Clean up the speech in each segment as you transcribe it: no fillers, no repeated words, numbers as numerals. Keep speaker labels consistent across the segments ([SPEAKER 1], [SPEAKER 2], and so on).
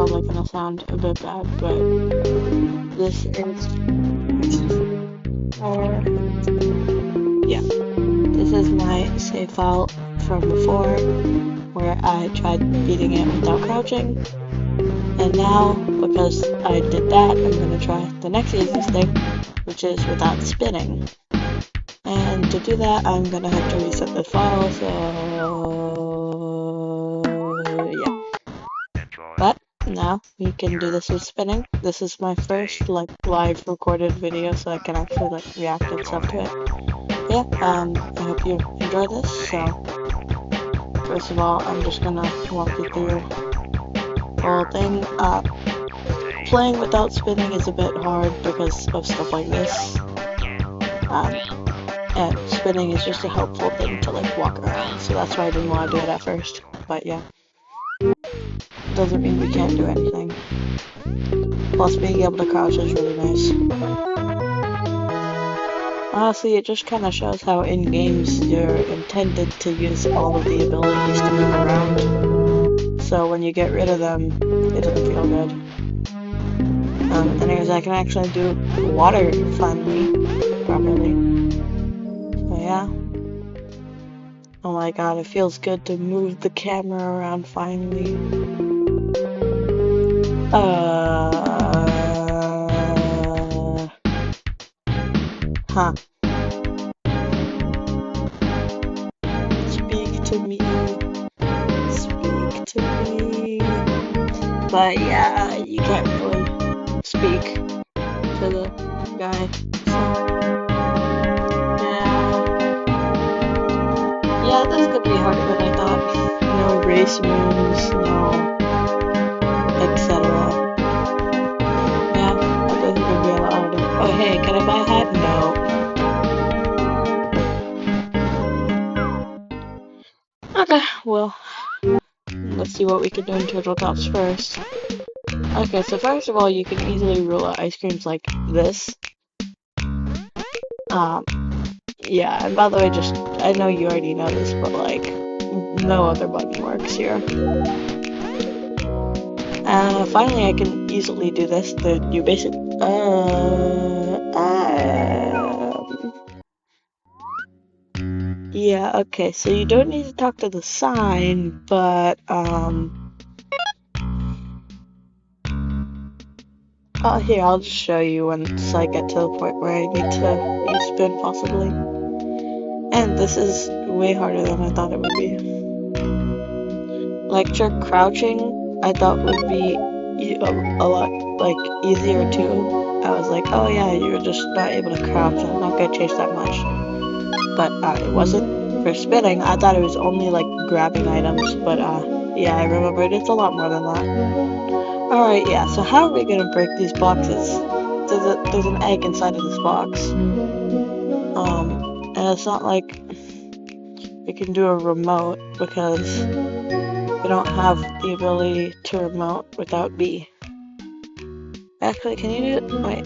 [SPEAKER 1] probably gonna sound a bit bad, but this is this is my save file from before where I tried beating it without crouching. And now, because I did that, I'm gonna try the next easiest thing, which is without spinning. And to do that, I'm gonna have to reset the file, so yeah. But now we can do this with spinning. This is my first live recorded video, so I can actually react and stuff to it. Yeah, I hope you enjoy this. So first of all, I'm just gonna walk you through the whole thing. Playing without spinning is a bit hard because of stuff like this. And spinning is just a helpful thing to walk around, so that's why I didn't want to do it at first. But yeah, doesn't mean we can't do anything. Plus, being able to crouch is really nice. Honestly, it just kind of shows how in games you're intended to use all of the abilities to move around. So when you get rid of them, it doesn't feel good. Anyways, I can actually do water finally, properly. So yeah. Oh my god, it feels good to move the camera around finally. Huh. Speak to me. Speak to me. But yeah, you can't really speak to the guy, so yeah, this could be harder than I thought. No race moves, no etc. Yeah, that doesn't gonna be a lot harder. Oh hey, can I buy a hat? No. Okay, well, let's see what we can do in Turtle Tops first. Okay, so first of all, you can easily rule out ice creams like this. Yeah, and by the way, I know you already know this, but no other button works here. Finally, I can easily do this. You basically, yeah, okay, so you don't need to talk to the sign, but, here, I'll just show you once I get to the point where I need to use spin, possibly. And this is way harder than I thought it would be. Sure, crouching, I thought would be a lot, easier too. I was like, oh yeah, you're just not able to crouch, I'm not gonna change that much. But, it wasn't. For spinning, I thought it was only, grabbing items, but, yeah, I remembered it's a lot more than that. Alright, yeah, so how are we gonna break these boxes? There's an egg inside of this box. And it's not like we can do a remote because we don't have the ability to remote without B. Actually, can you do it? Wait.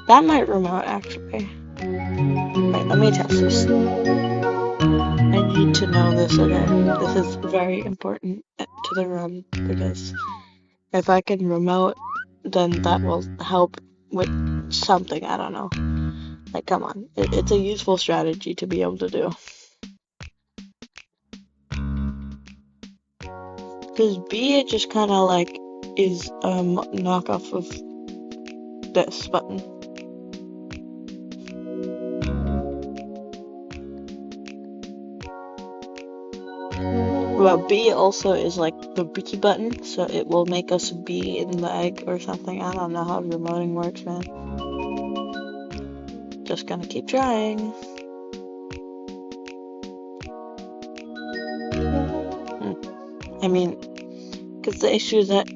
[SPEAKER 1] That might remote, actually. Wait, let me test this. I need to know this again. This is very important to the run, because if I can remote, then that will help with something, I don't know. Come on. It's a useful strategy to be able to do. Because B, it just kind of is a knockoff of this button. Well, B also is the B button, so it will make us be in the egg or something. I don't know how remoting works, man. Just gonna keep trying. I mean, because the issue is that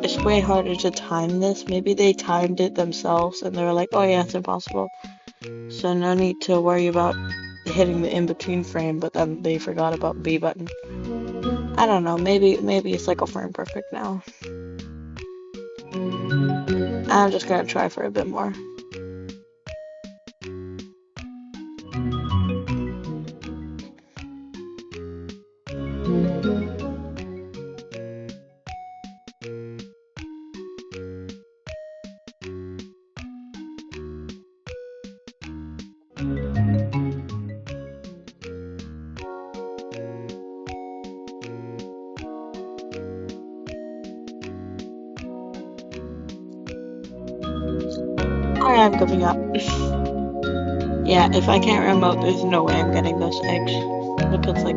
[SPEAKER 1] it's way harder to time this. Maybe they timed it themselves and they were like, oh yeah, it's impossible. So no need to worry about hitting the in-between frame, but then they forgot about B button. I don't know, maybe it's a frame perfect now. I'm just gonna try for a bit more. Alright, I'm giving up. Yeah, if I can't remote, there's no way I'm getting those eggs. Because, like,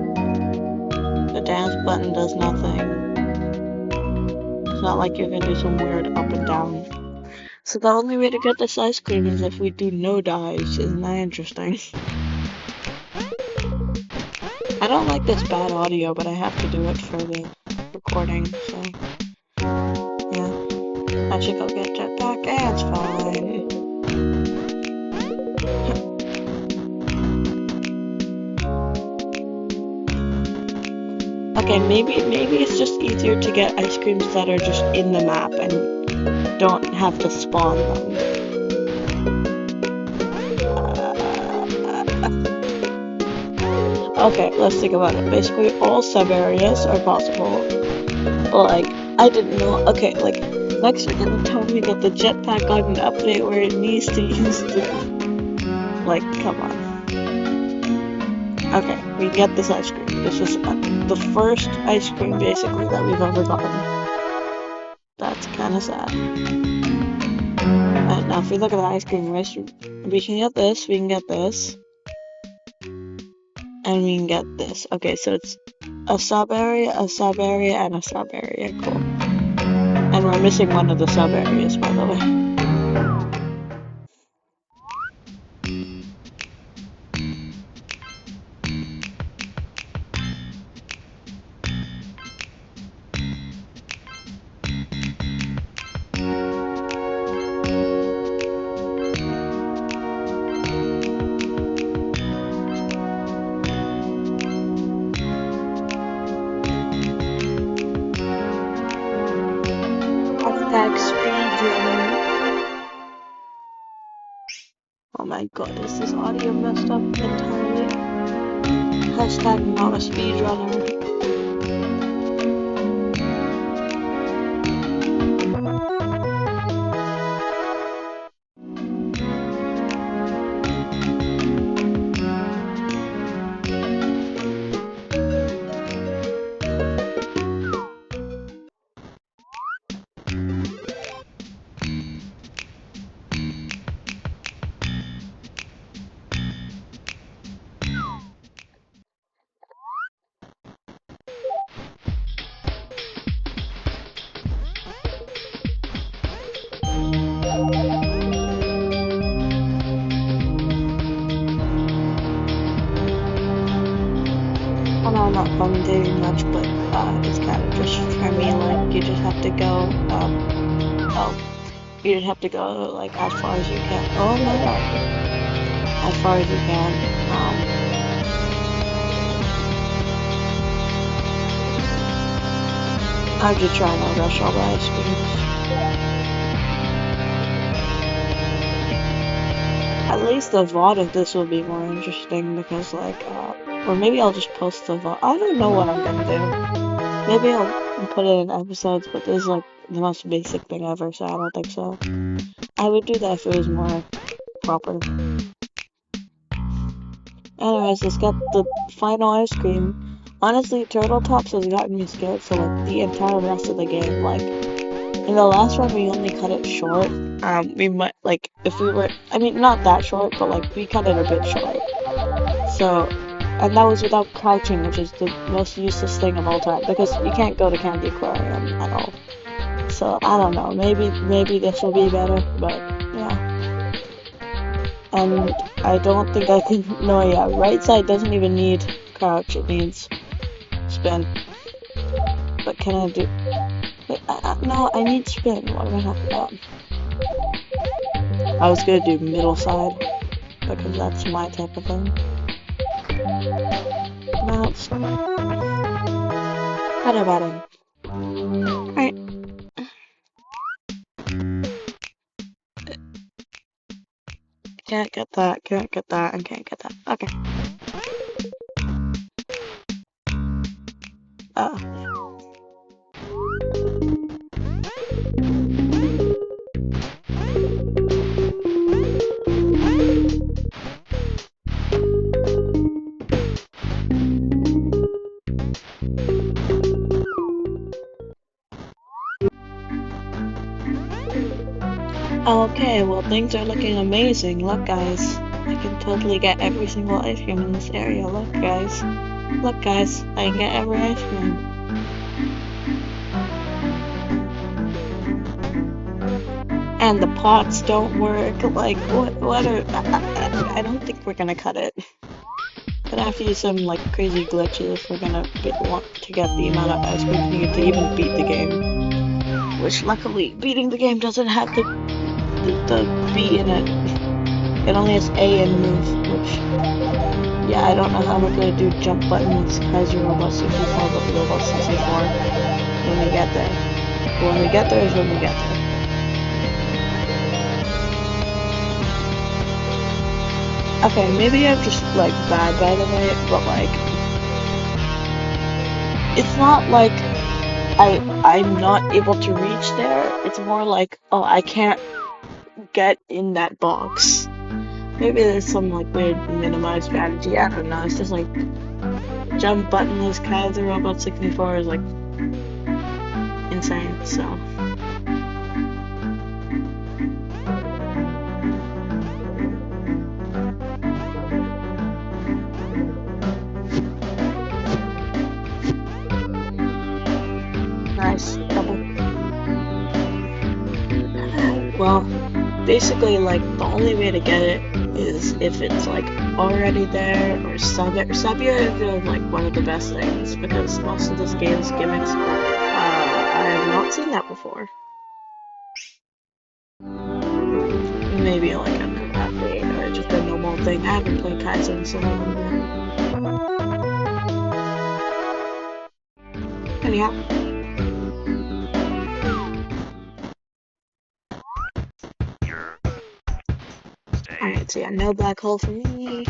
[SPEAKER 1] the dance button does nothing. It's not like you can do some weird up and down. So the only way to get this ice cream is if we do no dives. Isn't that interesting? I don't like this bad audio, but I have to do it for the recording, so... yeah. I should go get jetpack, and it's fine. Okay, maybe it's just easier to get ice creams that are just in the map and don't have to spawn them. Okay, let's think about it. Basically, all sub-areas are possible. But, like, I didn't know. Okay, like, next we're gonna tell me that the jetpack got an update where it needs to use the... like, come on. Okay, we get this ice cream. This is the first ice cream, basically, that we've ever gotten. That's kind of sad. Right, now if we look at the ice cream race, we can get this, we can get this. And we can get this. Okay, so it's a sub-area, and a sub-area. Cool. And we're missing one of the sub-areas, by the way. Hashtag speedrunner. Oh my god, is this audio messed up entirely? Hashtag not a speedrunner. I'm not commentating much, but it's kind of just for me, like, you just have to go, you just have to go, like, as far as you can. Oh my god. As far as you can, I'm just trying to rush all the ice creams. At least the VOD of this will be more interesting because, like, or maybe I'll just post the VOD. I don't know what I'm gonna do. Maybe I'll put it in episodes, but this is, like, the most basic thing ever, so I don't think so. I would do that if it was more proper. Anyways, let's get the final ice cream. Honestly, Turtle Tops has gotten me scared for, like, the entire rest of the game. Like, in the last one, we only cut it short. We might, like, if we were, I mean, not that short, but, like, we cut it a bit short. So, and that was without crouching, which is the most useless thing of all time, because you can't go to Candy Aquarium at all. So, I don't know, maybe this will be better, but, yeah. And I don't think I can, no, yeah, right side doesn't even need crouch, it needs spin. But can I do, wait, no, I need spin, what do I have to do? I was gonna do middle side, because that's my type of thing. Bounce. Better button. Alright. Can't get that, and can't get that. Okay. Okay, well things are looking amazing. Look guys, I can totally get every single ice cream in this area. Look guys. Look guys, I can get every ice cream. And the pots don't work. Like, what are... I don't think we're gonna cut it. Gonna have to use some, like, crazy glitches if we're gonna want to get the amount of ice cream needed to even beat the game. Which, luckily, beating the game doesn't have the B in it. It only has A in move, which... Yeah, I don't know how we're gonna do jump buttons, Kaiser Robot 64, but Robot 64 when we get there. But when we get there is when we get there. Okay, maybe I'm just, like, bad by the way, but, like, it's not like I'm not able to reach there. It's more like, oh, I can't get in that box. Maybe there's some, like, weird minimize strategy. I don't know. It's just, like, jump buttonless Kaiser Robot 64 is, like, insane, so... Nice, double. Well, basically, like, the only way to get it is if it's, like, already there, or Sabia is, like, one of the best things, because most of this game's gimmicks, I have not seen that before. Maybe, like, an update, or just a normal thing. I haven't played Kaiser in so long. Anyhow. Alright, so yeah, no black hole for me.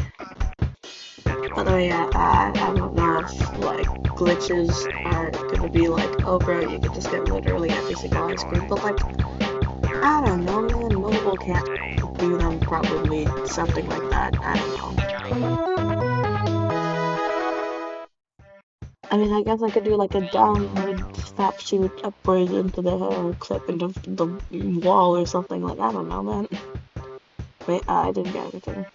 [SPEAKER 1] By the way, I don't know if, like, glitches are gonna be like, oh bro, you can just get literally every single ice cream, but, like, I don't know, man, mobile can't do them, probably, something like that, I don't know. I mean, I guess I could do, like, a downward snap shoot upwards into the hair, or clip into the wall or something, like, I don't know, man. Wait, I didn't get everything.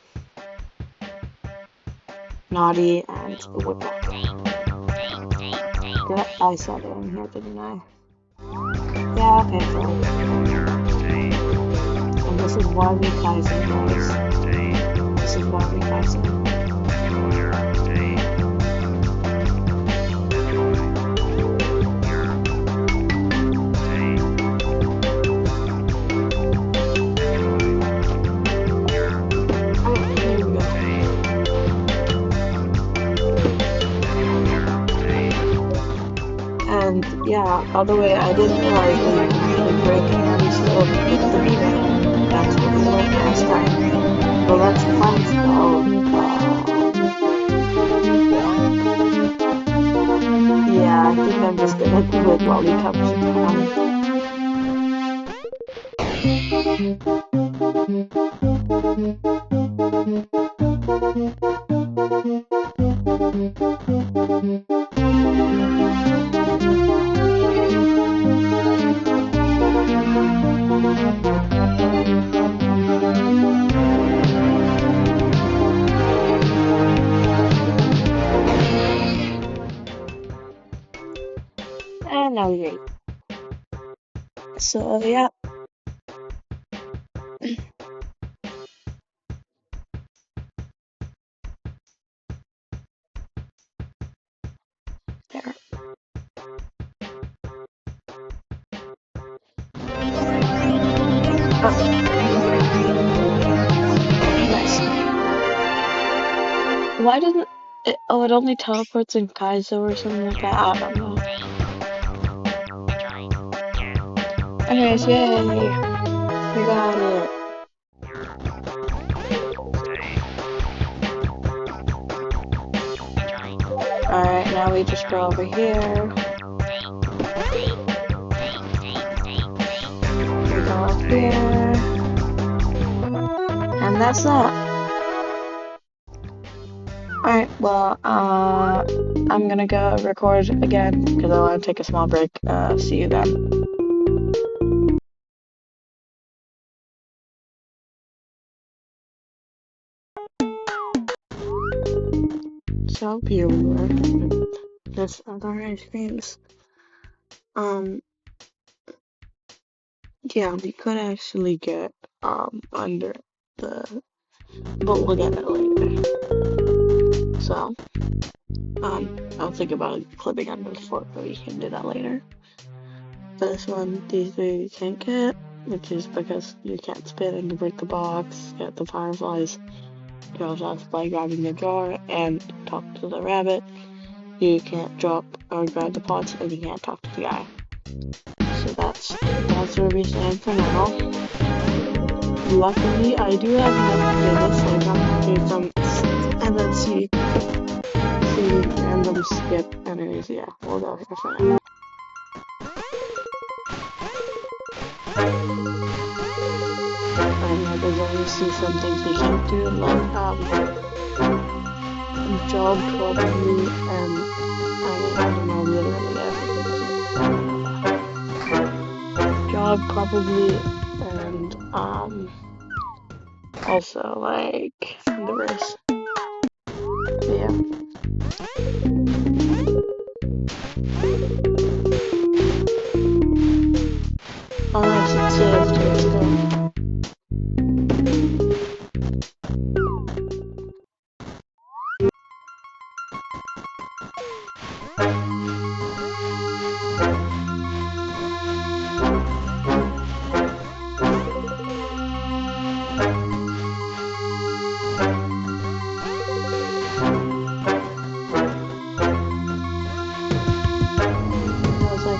[SPEAKER 1] Naughty and Whipback. Yeah, I saw that in here, didn't I? Yeah, okay, so. And this is why we Kaizen, guys. This is why we Kaizen. And yeah, by the way, I didn't realize that you can really break and restore the beat. That's what we learned last time. Well, that's fun spell. Yeah, I think I'm just gonna do it while he comes and now we're 8. So yeah. There. Oh. Nice. Why doesn't it? Oh, it only teleports in Kaizo or something like that. I don't know. Anyways, yay! We got it. Alright, now we just go over here. We go up here. And that's that. Alright, well, I'm gonna go record again because I want to take a small break. See you then. help you with this other ice creams. Yeah, we could actually get under the, but we'll get it later. So I'll think about clipping under the fork, but we can do that later. This one, these three you can't get, which is because you can't spin and break the box, get the fireflies. You also have to by grabbing the jar and talk to the rabbit. You can't drop or grab the pots, and you can't talk to the guy. So that's where we stand for now. Luckily, I do have enough to do this, so I'm going to do some, and then see random skip enemies. Yeah, we'll go here for now. I know there's obviously some things we can't do, like job probably, and I don't know literally everything. Job probably, and also like the race. Yeah. Oh nice, it's saved, let's go.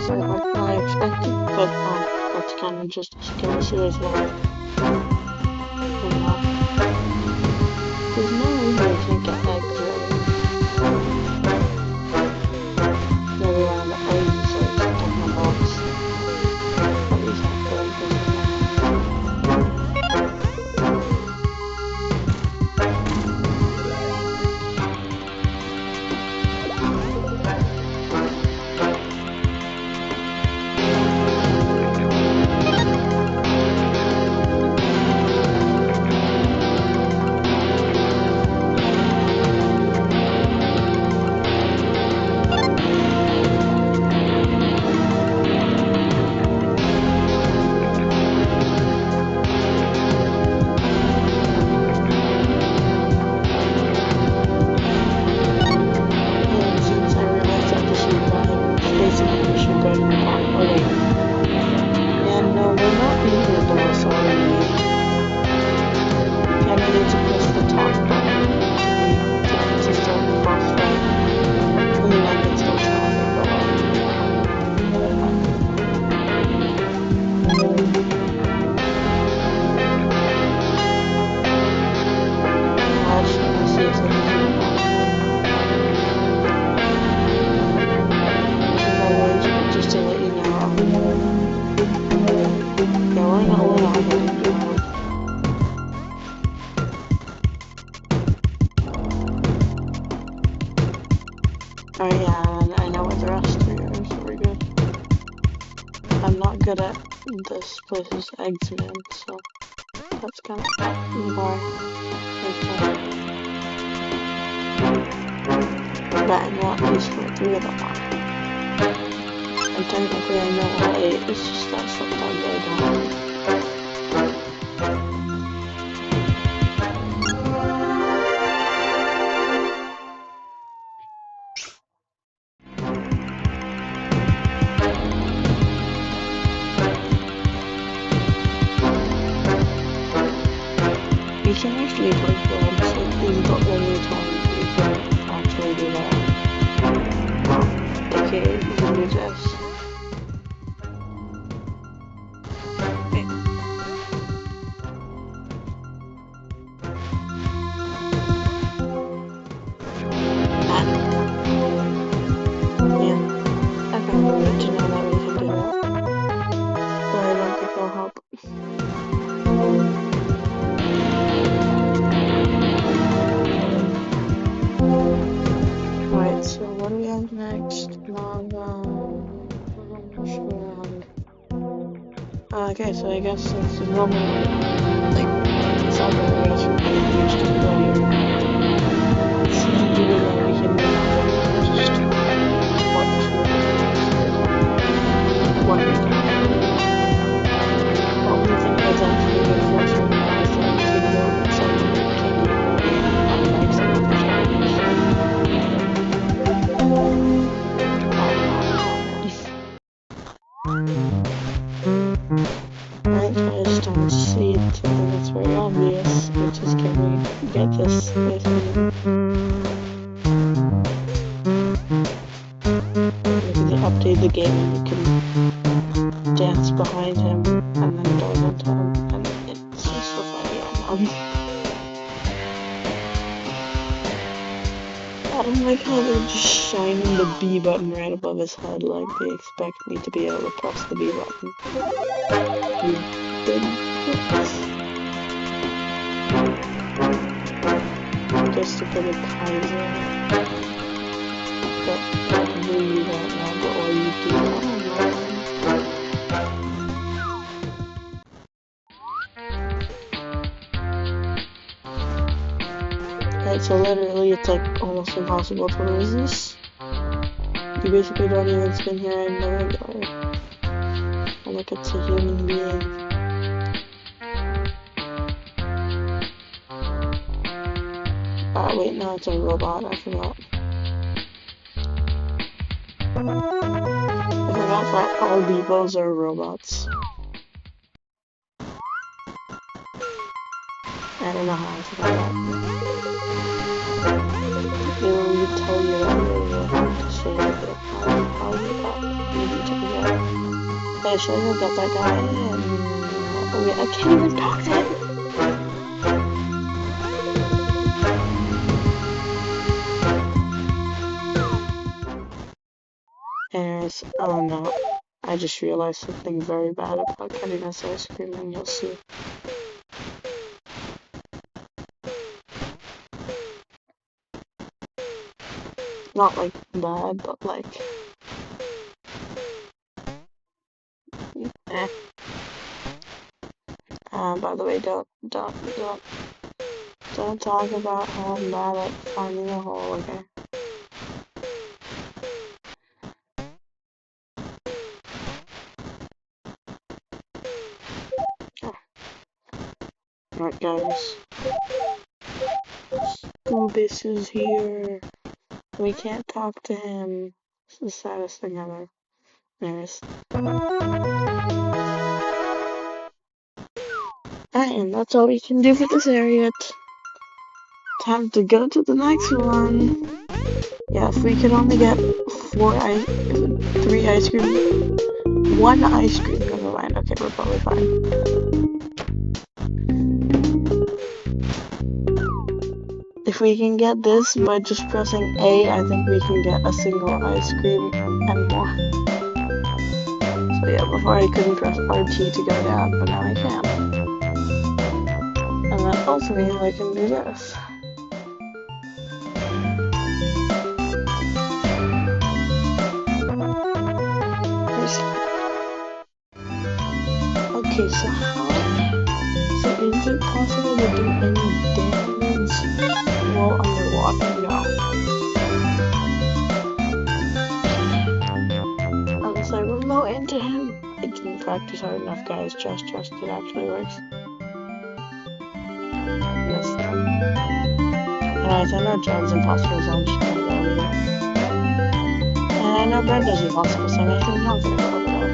[SPEAKER 1] Sorry, what I expected, but that's kind of just a skill issue as well. There's no reason we can't get eggs ready. Maybe one of the eggs is like stuck in the box. At least I feel like this Oh yeah, I know what the rest are, so we're good. I'm not good at this place's eggs, man, so that's kind of the bar. But I know at least where 3 of them are. And technically I know all 8, it's just that sometimes I don't. You can actually break the eggs, like these are the only time you can actually do that. Okay, you can do this. Okay. Yeah. Okay, good to know that we can do that. But I don't think it'll help. So what do we have next? Okay, so I guess it's normal, like, something I guess we're used to familiar. See, even though we can Right, I just don't see it. Something that's very obvious, which is can we get this ice cream? Maybe they update the game and you can dance behind him and then go into him, and it's just so funny. I don't like how they're just shining the B button right above his head, like they expect me to be able to press the B button. You big pricks. Just to put a Kaiser. But probably you won't remember, or you do remember. Right, so literally it's like almost impossible to lose this. You basically don't even spin here in the regular. And like it's a human being. Wait, no, it's a robot, I forgot. I forgot that all Beepos are robots. I don't know how I forgot that. They will tell you that they have to say that how you need to forget. Hey, should I go get that guy? Oh wait, I can't even talk to him! Anyways, oh no, I just realized something very bad about getting this ice cream, and you'll see. Not like bad, but like, eh. By the way, don't talk about how I'm bad at finding a hole, okay? Alright guys, Scoobius is here. We can't talk to him. It's the saddest thing ever. Anyways. Alright, and that's all we can do for this area. Time to go to the next one. Yeah, if we could only get 3 ice cream, 1 ice cream, never mind. Okay, we're probably fine. If we can get this by just pressing A, I think we can get a single ice cream and more. So yeah, before I couldn't press RT to go down, but now I can. And that also means I can do this. Okay, so is it possible to do any damage while underwater? No. Unless I remote into him. I didn't practice hard enough, guys. Trust, it actually works. Missed that. Anyways, I know John's impossible, so I'm just gonna go over there. And I know Brenda's impossible, so I'm not gonna go over there.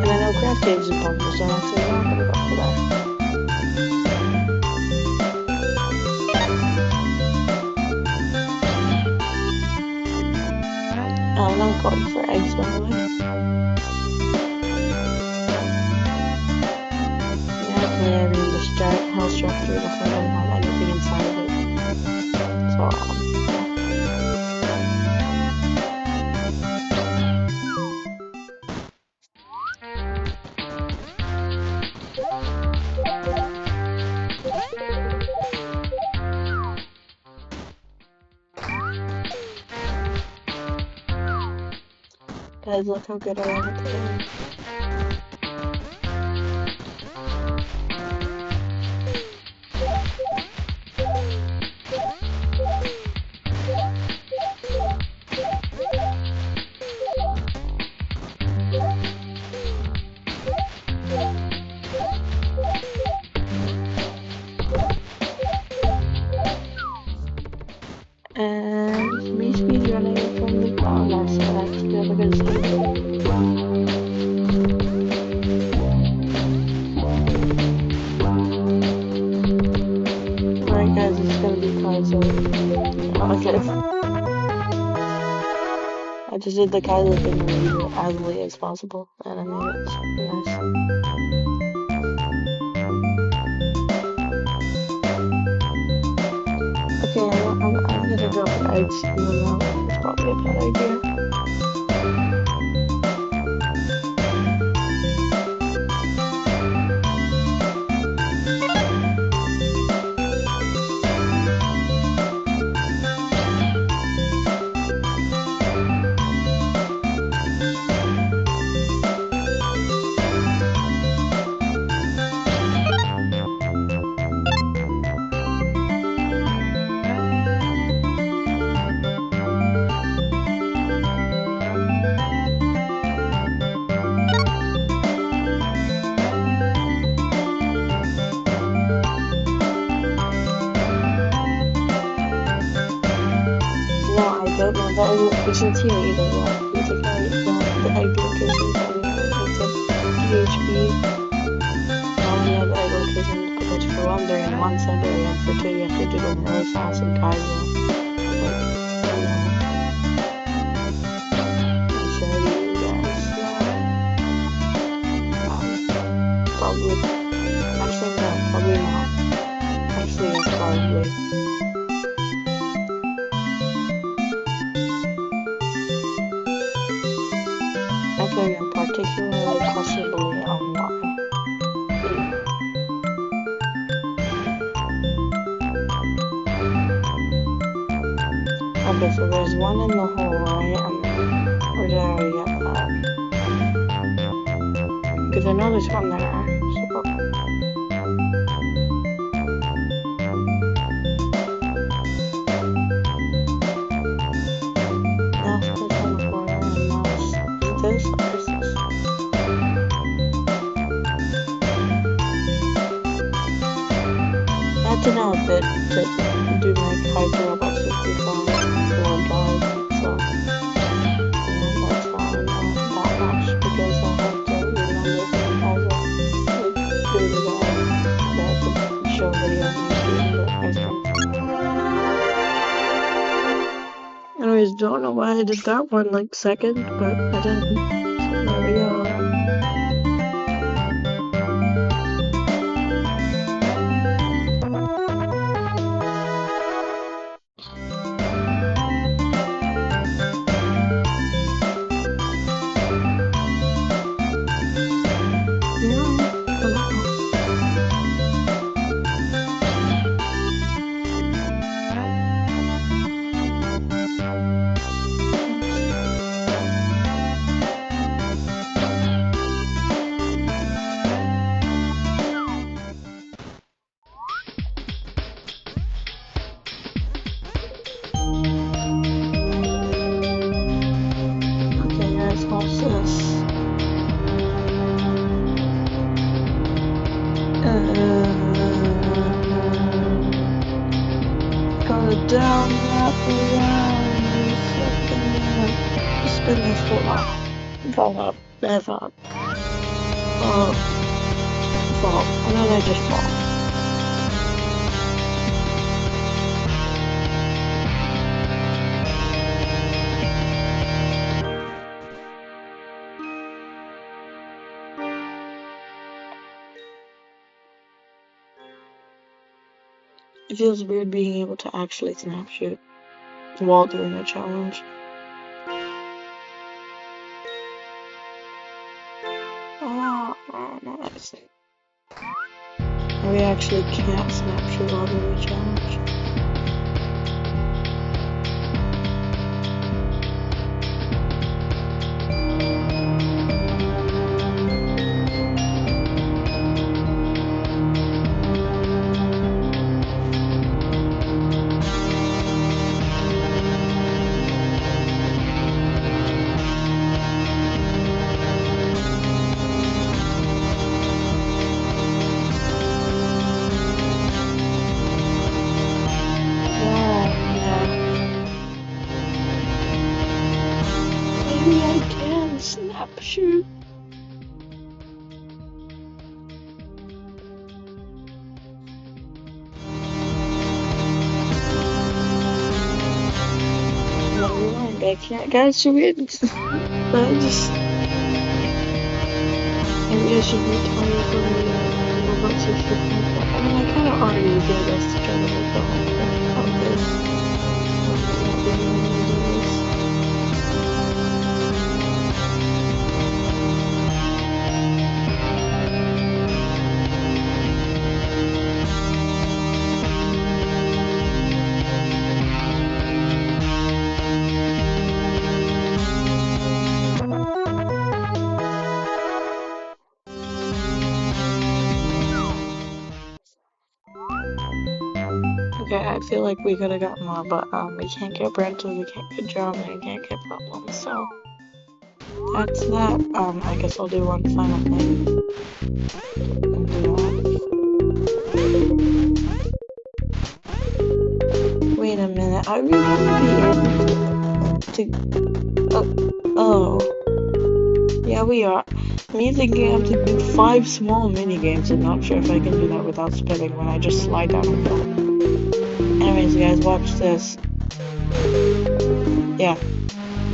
[SPEAKER 1] And I know Craft Cave's impossible, so I'm actually not gonna go over there. I'm not going for eggs, by the way. Yeah, clearly the house structure definitely doesn't have anything inside of it. So, guys, look how good I am at the game. And me speedrunning. from the bottom, so I actually have a good save. Alright guys, it's gonna be Kaizo. Okay. I just did the Kaizo thing where you do it as late as possible, and I made it super nice. Okay, I'm gonna go for eggs, even though it's probably a bad idea. But my egg location's here either way. You take out the egg locations and it's a DHB. Now we have the egg locations because for one they're in one center and for two you have to do them really fast and Kaizo. I'll show you guys probably actually no, probably not. Actually it's probably okay, and particularly possibly on why. Okay, so there's one in the hole, right? And where did I already get that? Because I know there's one there, so. That's the on the corner, and that's this or is this? I have to know a bit to do my hydro about 65 for a guide, so yeah, that's how I know that much because I have to remember from hydro to do the guide that I can show video of me doing the ice cream. Anyways, don't know why I did that one like second, but I did. So there we go. Down, wrap around, spin this fall up, fall, and then I just fall. It feels weird being able to actually snapshot while doing a challenge. Oh, nice. We actually can't snapshot while doing a challenge. Maybe I can snapshot. Never mind, I can't. Guys, should we just... Maybe I should retire from the robot subscription. I mean, I kind of already did this to try to make the whole thing of this. I'm not really gonna do this. Okay, I feel like we could have got more, but we can't get Brental, we can't get John, we can't get Problems, so that's that. I guess I'll do one final thing. And do that. Wait a minute, are we gonna be able to... Oh. Yeah, we are. Me thinking I have to do 5 small mini games. I'm not sure if I can do that without spinning when I just slide down a hill. Anyways, guys, watch this. Yeah,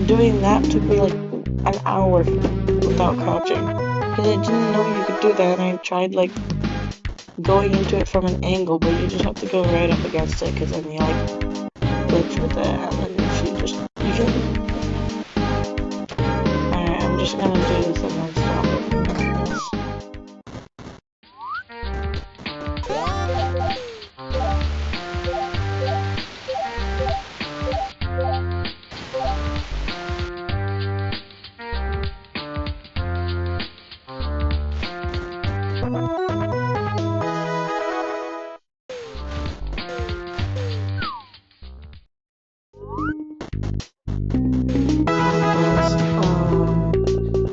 [SPEAKER 1] doing that took me like an hour without crouching. Because I didn't know you could do that, and I tried like going into it from an angle, but you just have to go right up against it, because then you like glitch with it, and then if you just... Alright, I'm just gonna do this and then stop it from doing this.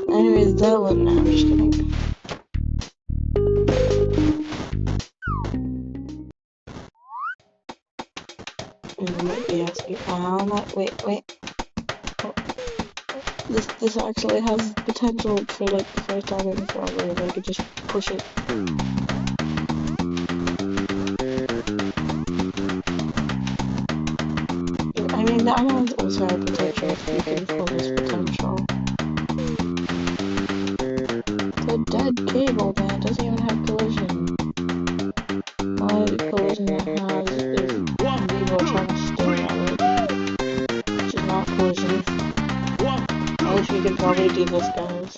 [SPEAKER 1] Anyways, that one, I'm just kidding. You might be asking, wait. Oh, this actually has potential for like the first time in forever if I could just push it. I mean, that one also has potential if you can focus potential. The dead cable, man, doesn't even have collision. All the collision it has is Vivo trying to stay at it, which is not collision. I wish we could probably do this, guys.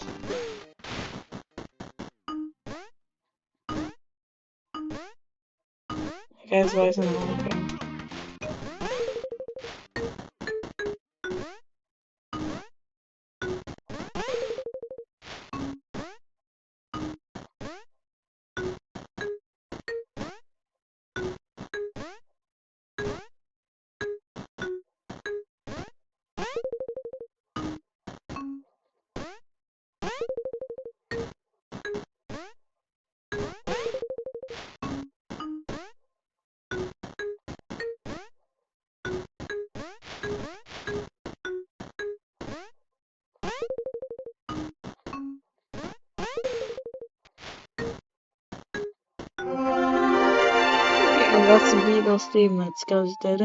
[SPEAKER 1] Guys, why isn't it working? That's the Beatles theme that goes and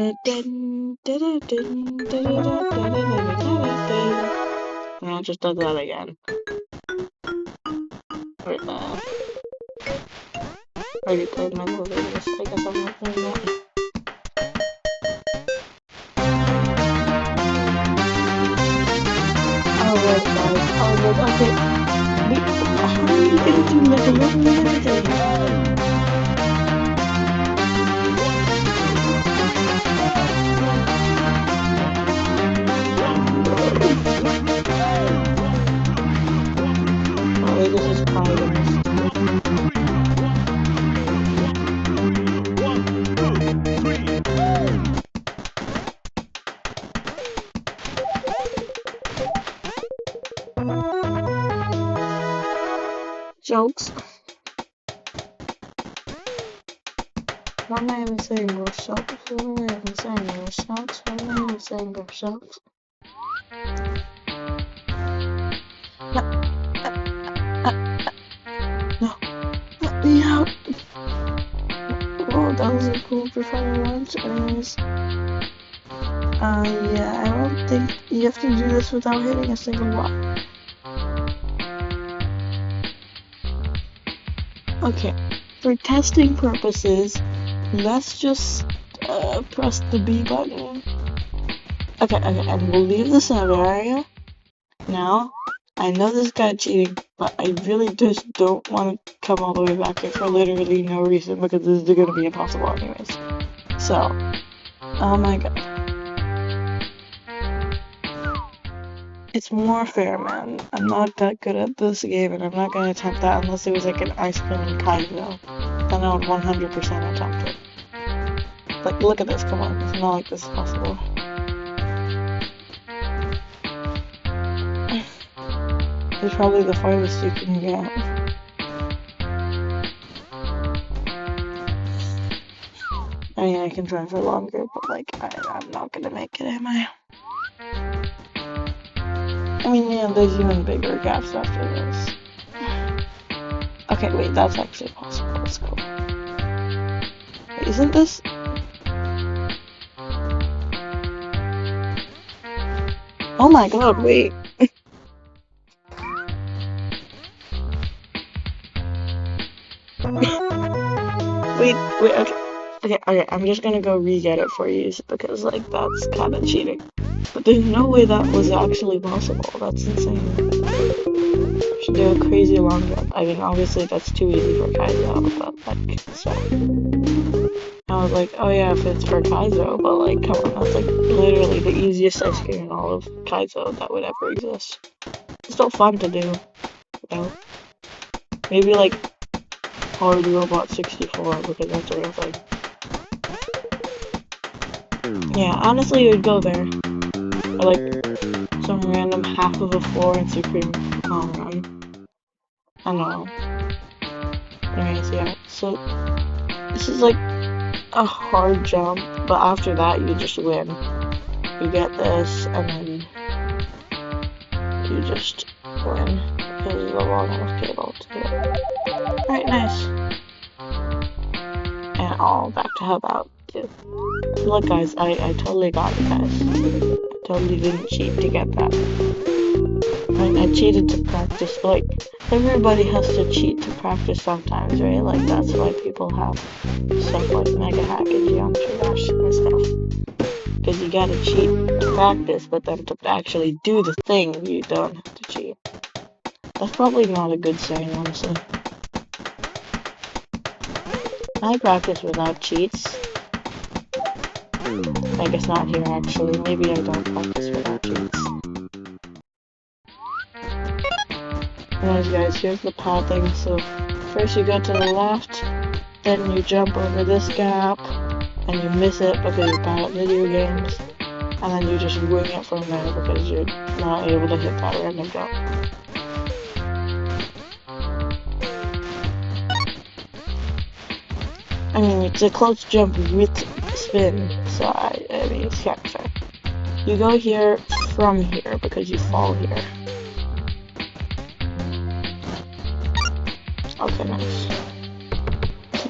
[SPEAKER 1] it just does that again. Already played my little videos, so I guess I'm not playing that. Alright guys, alright, okay. How are you gonna do Mega Man? This is probably the most... Jokes. What am I even saying? Yourselves? What am I even saying? Yourselves? What am I even saying? Yourselves? built anyways. Yeah, I don't think you have to do this without hitting a single block. Okay, for testing purposes, let's just press the B button. Okay, and we'll leave the server area. Now, I know this guy cheating, but I really just don't want to come all the way back here for literally no reason, because this is going to be impossible anyways. So, oh my god. It's more fair, man. I'm not that good at this game, and I'm not going to attempt that unless it was like an ice cream and Kaizo. Then I would 100% attempt it. Like, look at this, come on. It's not like this is possible. It's probably the farthest you can get. I mean, I can try for longer, but like, I'm not gonna make it, am I? I mean, yeah, there's even bigger gaps after this. Okay, wait, that's actually possible. Let's go. Wait, isn't this? Oh my god, wait. Wait, okay, I'm just gonna go re-get it for you because, like, that's kind of cheating. But there's no way that was actually possible. That's insane. Should do a crazy long jump. I mean, obviously that's too easy for Kaizo, but like, so. I was like, oh yeah, if it's for Kaizo, but like, come on, that's like literally the easiest ice cream in all of Kaizo that would ever exist. It's still fun to do, you know? Maybe like Hard Robot 64, because that's a real thing. Yeah, honestly, it would go there. Or like some random half of a floor in Supreme Long Run. I don't know. Anyways, yeah. So this is like a hard jump, but after that you just win. You get this, and then you just win because there's a long enough cable to do it. Alright, nice. And all back to help out too. Look, guys, I totally got it, guys. I totally didn't cheat to get that. I cheated to practice. Like, everybody has to cheat to practice sometimes, right? Like, that's why people have stuff like Mega Hack and Geometry Dash and stuff. Because you gotta cheat to practice, but then to actually do the thing, you don't have to cheat. That's probably not a good saying, honestly. I practice without cheats. I guess not here, actually. Maybe I don't practice without cheats. Anyways, guys, here's the pad thing. So, first you go to the left, then you jump over this gap, and you miss it because you're bad at video games, and then you just wing it from there because you're not able to hit that random jump. I mean, it's a close jump with spin, so I mean, it's kind of fair. You go here from here because you fall here. Okay, nice.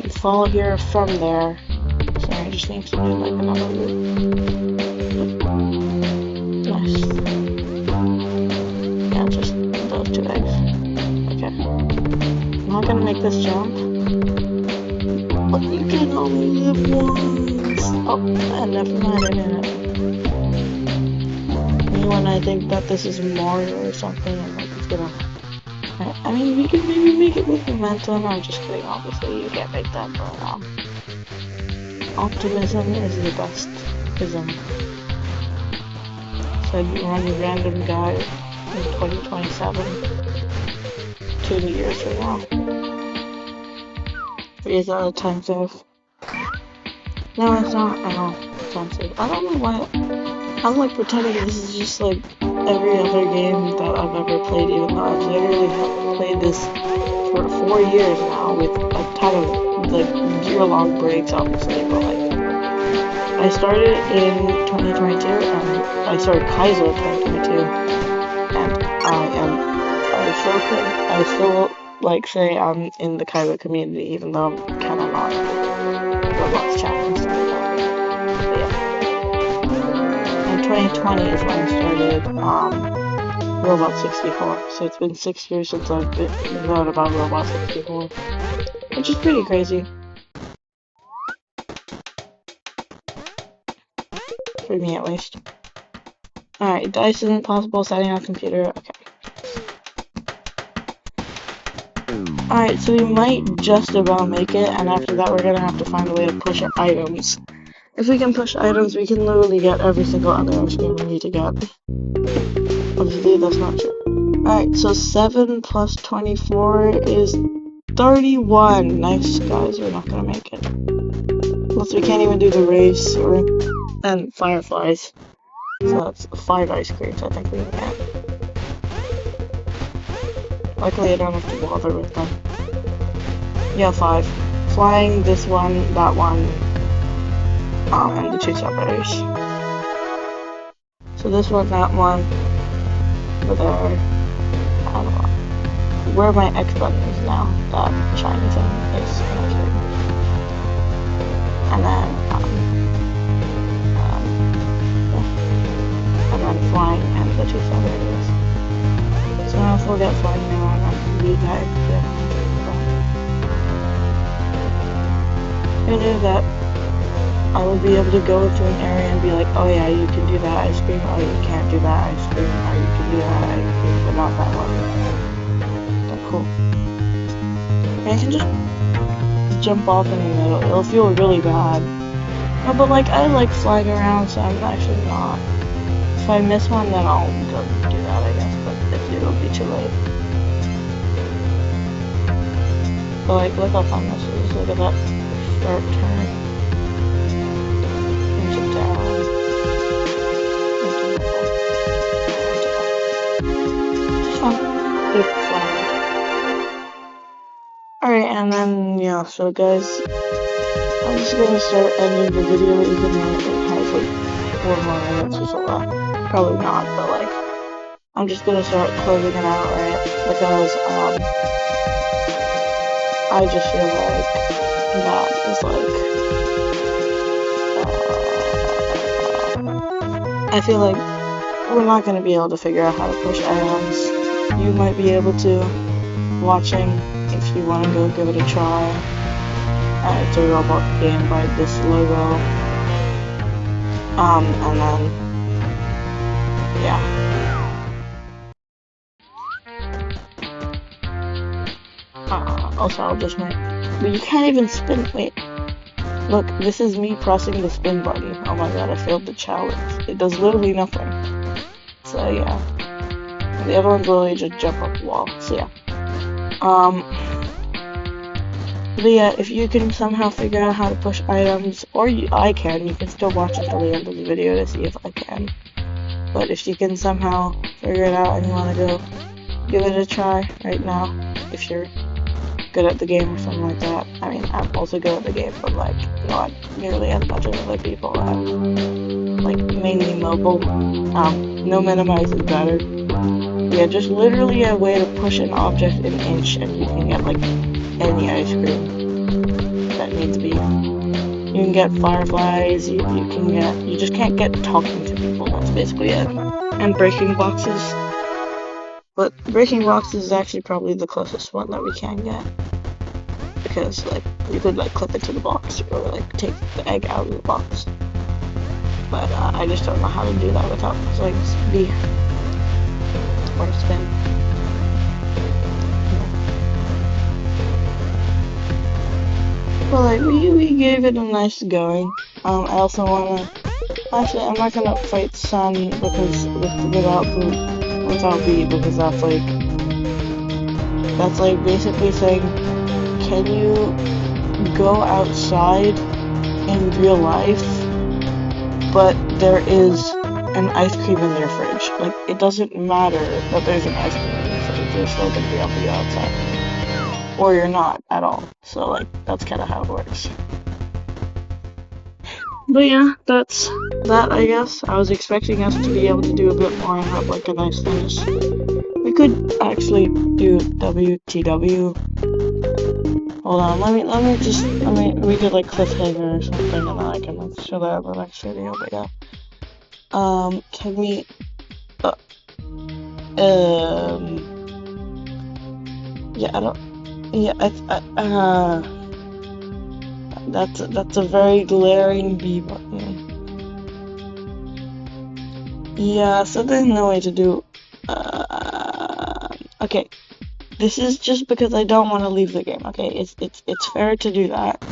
[SPEAKER 1] You fall here from there. Sorry, I just need to do like another loop. Nice. Yeah, just those two eggs. Okay. I'm not gonna make this jump. But you can only live once. Oh, and never mind, I didn't. When I think that this is Mario or something, and like it's gonna. I mean, we can maybe make it with momentum. I'm just kidding. Obviously, you can't make that, but optimism is the best ism. So I'd run a random guy in 2027, 2 years from now. Is that a time save? No, it's not. I know. Time save. I don't know why. I'm like pretending this is just like every other game that I've ever played, even though I've literally played this for 4 years now with a ton of like year-long breaks, obviously. But like, I started in 2022, and I started Kaizo in 2022, and I still like say I'm in the Kaizo community, even though I'm kind of not Roblox chat and stuff like that. 2020 is when I started Robot 64. So it's been 6 years since I've known about Robot 64, which is pretty crazy. For me, at least. Alright, dice isn't possible, setting on computer, okay. Alright, so we might just about make it, and after that we're gonna have to find a way to push items. If we can push items, we can literally get every single other ice cream we need to get. Obviously, that's not true. Alright, so 7 plus 24 is 31. Nice, guys, we're not gonna make it. Plus, we can't even do the race, and fireflies. So that's 5 ice creams I think we can get. Luckily I don't have to bother with them. Yeah, 5. Flying, this one, that one, and the 2 separators. So this one, that one, over there, I don't know. Where my X button is now, that shiny thing is connected. And then, flying and the 2 separators. So now if we'll get flying now, I'm not going to be that I knew that I would be able to go into an area and be like, oh yeah, you can do that ice cream, or you can't do that ice cream, or you can do that ice cream, but not that one. That's cool. And I can just jump off in the middle. It'll feel really bad. No, but like, I like flying around, so I'm actually not. If I miss one, then I'll go do that, I guess, but it'll be too late. But like, look how fun this is. Look at that sharp turn. Into down. Into middle. It's fun. Good fun. Alright, and then, yeah, so guys, I'm just gonna start ending the video even though it has like 4 more minutes or so left. Probably not, but like, I'm just gonna start closing it out, right? Because, I just feel like that is like, I feel like we're not gonna be able to figure out how to push items. You might be able to, watching, if you want to go give it a try. It's a robot game by this logo. And then, yeah. Also, I'll just make. But you can't even spin. Wait. Look, this is me pressing the spin button. Oh my god, I failed the challenge. It does literally nothing. So, yeah. The other one's literally just jump up the wall. So, yeah. But yeah, if you can somehow figure out how to push items, or I can, you can still watch until the end of the video to see if I can. But if you can somehow figure it out and you want to go give it a try right now, if you're good at the game or something like that. I mean, I'm also good at the game, but like, not nearly as much as other people. I'm like mainly mobile. No minimize is better. Yeah, just literally a way to push an object an inch and you can get like any ice cream that needs to be. You can get fireflies, you just can't get talking to people, that's basically it. And breaking boxes. But breaking boxes is actually probably the closest one that we can get. Because like, you could like clip it to the box or like take the egg out of the box. But I just don't know how to do that without like B or spin. Well, like, we gave it a nice going. I also wanna, actually, I'm not gonna fight Sun because without B, because that's like basically saying, can you go outside in real life, but there is an ice cream in your fridge? Like, it doesn't matter that there's an ice cream in your fridge, you're still gonna be able to go outside. Or you're not at all. So like, that's kind of how it works. But yeah, that's that, I guess. I was expecting us to be able to do a bit more and have like a nice finish. We could actually do WTW. Hold on, let me we did like cliffhanger or something, and then I can like show that in the next video. But yeah, Tag me, yeah, I don't, yeah, that's a very glaring B button. Yeah, so there's no way to do, okay. This is just because I don't want to leave the game, okay? It's fair to do that.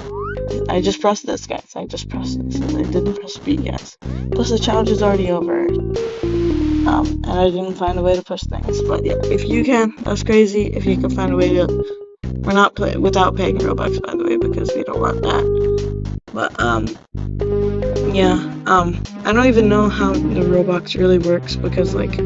[SPEAKER 1] I just pressed this, guys. I just pressed this, and I didn't press B, guys. Plus, the challenge is already over. And I didn't find a way to push things. But yeah, if you can, that's crazy. If you can find a way to... We're not playing without paying Robux, by the way, because we don't want that. But, yeah, I don't even know how the Robux really works, because, like,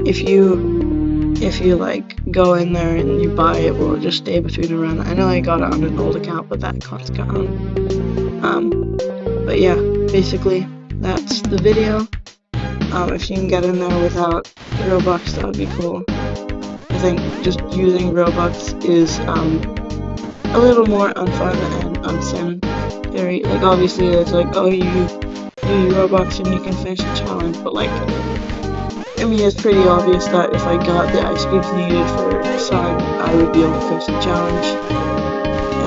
[SPEAKER 1] if you like go in there and you buy it, will just stay between a run. I know I got it on an old account, but that account's gone. But yeah, basically that's the video. If you can get in there without Robux, that would be cool. I think just using Robux is a little more unfun and unsanitary. Like, obviously it's like, oh, you use Robux and you can finish the challenge, but like, I mean, it's pretty obvious that if I got the ice cubes needed for Sun, I would be able to finish the challenge.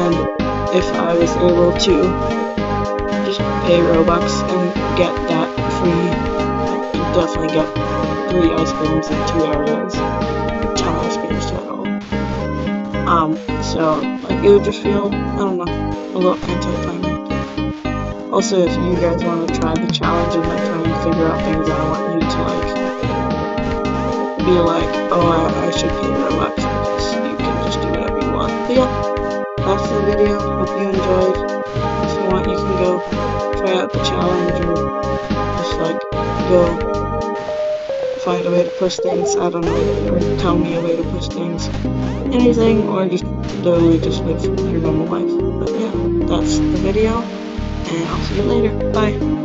[SPEAKER 1] And if I was able to just pay Robux and get that free, I could definitely get 3 ice creams in 2 areas. 10 ice creams total. So, like, it would just feel, I don't know, a little anti-climactic. Also, if you guys want to try the challenge and like try and figure out things, I want you to like be like, oh, I should pay Robux, because you can just do whatever you want. But yeah, that's the video. Hope you enjoyed. If you want, you can go try out the challenge, or just like go find a way to push things. I don't know, or tell me a way to push things. Anything, or just literally just live your normal life. But yeah, that's the video, and I'll see you later. Bye.